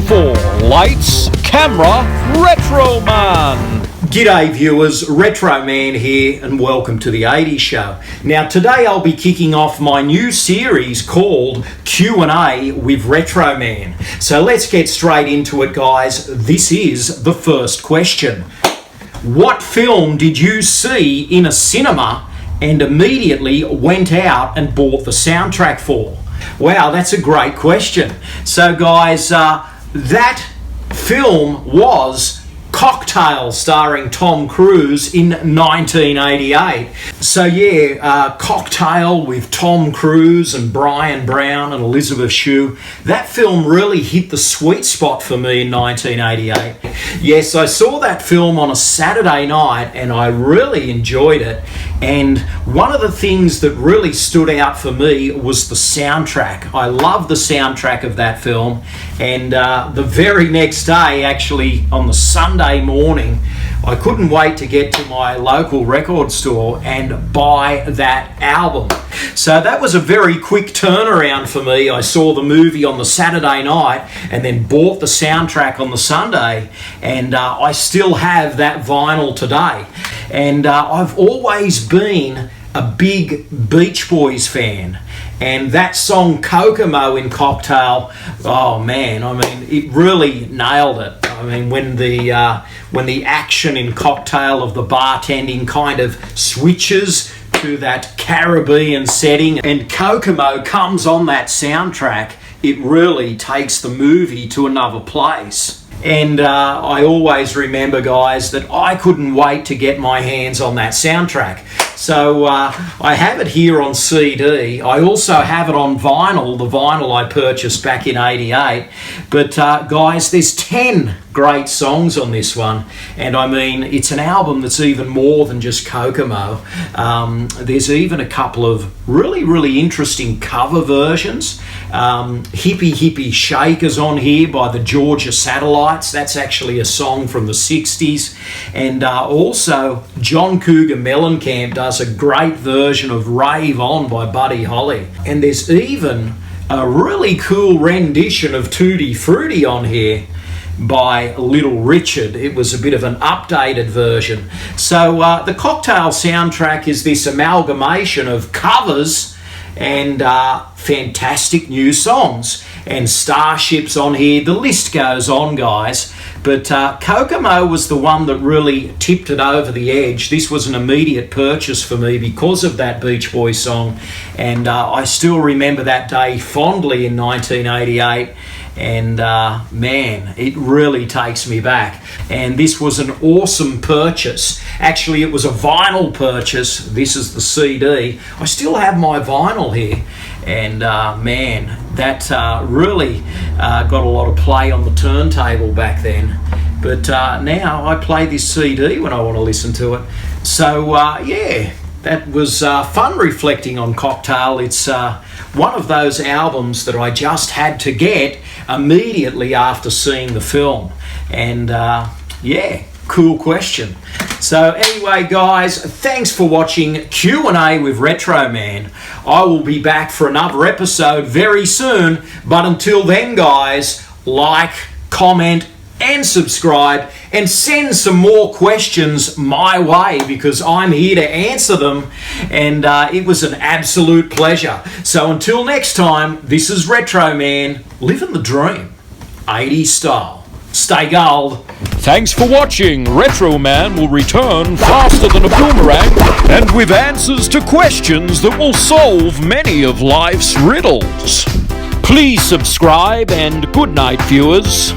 for Lights, Camera, Retro Man. G'day viewers, Retro Man here and welcome to the 80s Show. Now today I'll be kicking off my new series called Q&A with Retro Man. So let's get straight into it, guys. This is the first question. What film did you see in a cinema and immediately went out and bought the soundtrack for? Wow, that's a great question. So guys, that film was Cocktail, starring Tom Cruise in 1988. So yeah, Cocktail with Tom Cruise and Brian Brown and Elizabeth Shue. That film really hit the sweet spot for me in 1988. Yes, I saw that film on a Saturday night and I really enjoyed it. And one of the things that really stood out for me was the soundtrack. I love the soundtrack of that film. And the very next day, actually on the Sunday morning, I couldn't wait to get to my local record store and buy that album. So that was a very quick turnaround for me. I saw the movie on the Saturday night and then bought the soundtrack on the Sunday, and I still have that vinyl today. And I've always been a big Beach Boys fan. And that song Kokomo in Cocktail, oh man, I mean, it really nailed it. I mean, when the action in Cocktail of the bartending kind of switches to that Caribbean setting and Kokomo comes on that soundtrack, it really takes the movie to another place. And I always remember, guys, that I couldn't wait to get my hands on that soundtrack. So I have it here on CD. I also have it on vinyl, the vinyl I purchased back in '88. But guys, there's 10 great songs on this one. And I mean, it's an album that's even more than just Kokomo. There's even a couple of really interesting cover versions. Hippie Hippie Shakers on here by the Georgia Satellites. That's actually a song from the 60s. And also John Cougar Mellencamp does a great version of Rave On by Buddy Holly. And there's even a really cool rendition of Tutti Frutti on here by Little Richard. It was a bit of an updated version. So the Cocktail soundtrack is this amalgamation of covers and fantastic new songs. And Starship's on here. The list goes on, guys. But Kokomo was the one that really tipped it over the edge. This was an immediate purchase for me because of that Beach Boys song. And I still remember that day fondly in 1988. And man, it really takes me back. And this was an awesome purchase. Actually, it was a vinyl purchase. This is the CD. I still have my vinyl here. And man, that really got a lot of play on the turntable back then. But now I play this CD when I want to listen to it. So yeah, that was fun reflecting on Cocktail. It's one of those albums that I just had to get immediately after seeing the film. And yeah, cool question. So anyway, guys, thanks for watching Q&A with Retro Man. I will be back for another episode very soon. But until then, guys, like, comment, and subscribe, and send some more questions my way because I'm here to answer them. And it was an absolute pleasure. So until next time, this is Retro Man, living the dream, 80s style. Stay gold. Thanks for watching. Retro Man will return faster than a boomerang and with answers to questions that will solve many of life's riddles. Please subscribe and good night, viewers.